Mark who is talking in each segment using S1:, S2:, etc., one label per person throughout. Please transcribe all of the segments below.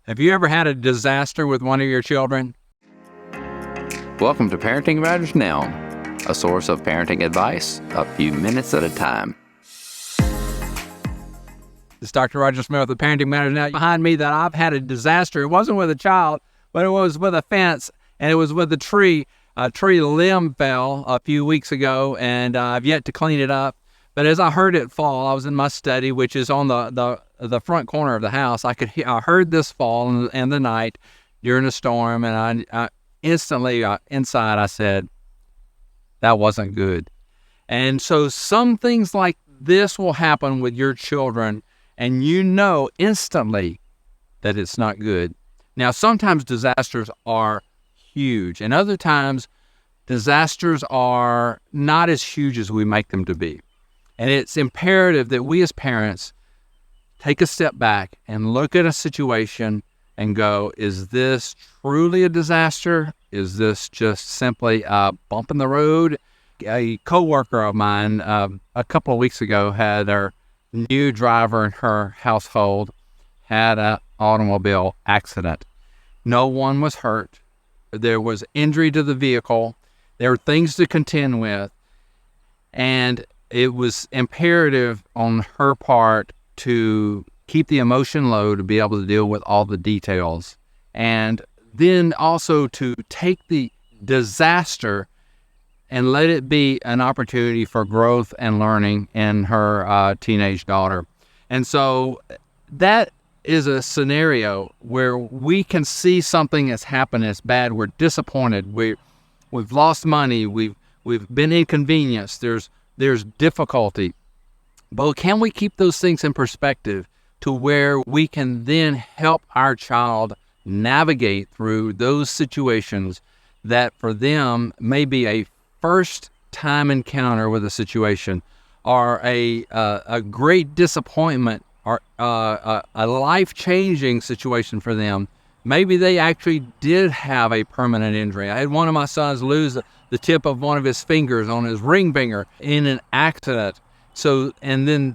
S1: Have you ever had a disaster with one of your children?
S2: Welcome to Parenting Matters Now, a source of parenting advice a few minutes at a time.
S1: It's Dr. Roger Smith with Parenting Matters Now. Behind me that I've had a disaster. It wasn't with a child, but it was with a fence, and it was with a tree. A tree limb fell a few weeks ago, and I've yet to clean it up. But as I heard it fall, I was in my study, which is on the front corner of the house. I heard this fall in the night during a storm, and I instantly inside I said, that wasn't good. And so some things like this will happen with your children, and you know instantly that it's not good. Now, sometimes disasters are huge, and other times disasters are not as huge as we make them to be. And it's imperative that we as parents take a step back and look at a situation and go, is this truly a disaster? Is this just simply a bump in the road? A coworker of mine a couple of weeks ago had her new driver in her household had an automobile accident. No one was hurt. There was injury to the vehicle. There were things to contend with. And it was imperative on her part to keep the emotion low to be able to deal with all the details. And then also to take the disaster and let it be an opportunity for growth and learning in her teenage daughter. And so that is a scenario where we can see something that's happened that's bad. We're disappointed. We've lost money. We've been inconvenienced. There's difficulty. But can we keep those things in perspective to where we can then help our child navigate through those situations that for them may be a first time encounter with a situation, or a great disappointment, or a life-changing situation for them. Maybe they actually did have a permanent injury. I had one of my sons lose the tip of one of his fingers on his ring finger in an accident. So, and then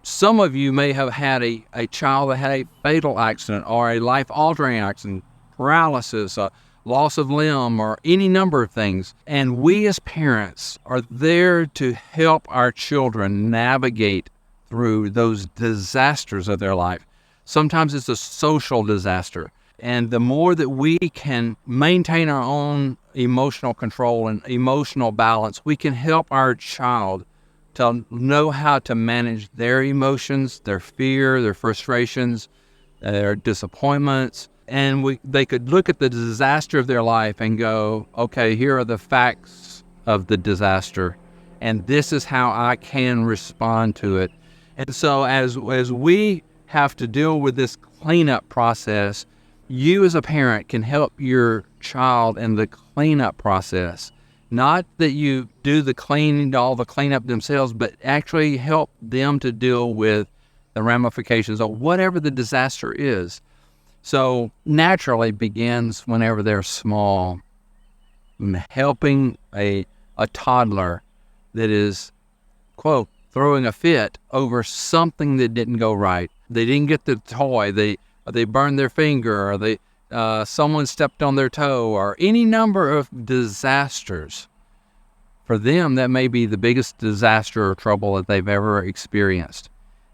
S1: some of you may have had a child that had a fatal accident or a life-altering accident, paralysis, loss of limb, or any number of things. And we as parents are there to help our children navigate through those disasters of their life. Sometimes it's a social disaster. And the more that we can maintain our own emotional control and emotional balance, we can help our child to know how to manage their emotions, their fear, their frustrations, their disappointments. And they could look at the disaster of their life and go, okay, here are the facts of the disaster, and this is how I can respond to it. And so as we have to deal with this cleanup process, you as a parent can help your child in the cleanup process. Not that you do all the cleanup themselves, but actually help them to deal with the ramifications of whatever the disaster is. So naturally begins whenever they're small, helping a toddler that is, quote, throwing a fit over something that didn't go right. They didn't get the toy, they burned their finger, or someone stepped on their toe, or any number of disasters. For them, that may be the biggest disaster or trouble that they've ever experienced.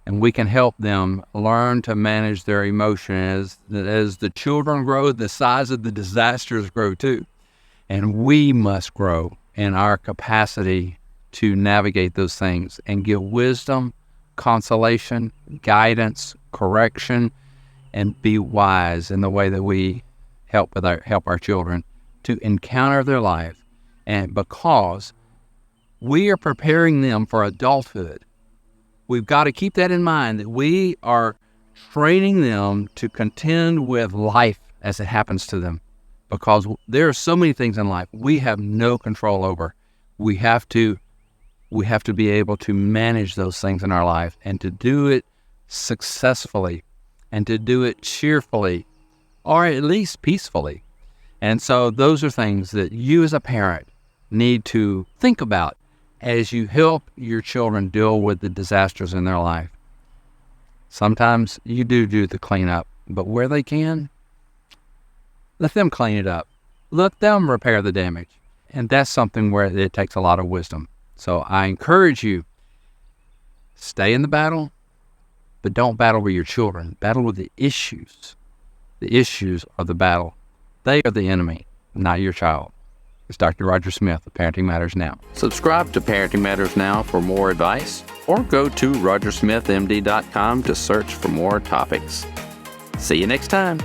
S1: And we can help them learn to manage their emotions. As the children grow, the size of the disasters grow too. And we must grow in our capacity to navigate those things and give wisdom, consolation, guidance, correction, and be wise in the way that we help our children to encounter their life. And because we are preparing them for adulthood, we've got to keep that in mind, that we are training them to contend with life as it happens to them, because there are so many things in life we have no control over. We have to be able to manage those things in our life, and to do it successfully, and to do it cheerfully, or at least peacefully. And so those are things that you as a parent need to think about as you help your children deal with the disasters in their life. Sometimes you do the cleanup, But where they can, let them clean it up. Let them repair the damage. And that's something where it takes a lot of wisdom. So I encourage you, stay in the battle, but don't battle with your children. Battle with the issues. The issues are the battle. They are the enemy, not your child. It's Dr. Roger Smith of Parenting Matters Now.
S2: Subscribe to Parenting Matters Now for more advice, or go to rogersmithmd.com to search for more topics. See you next time.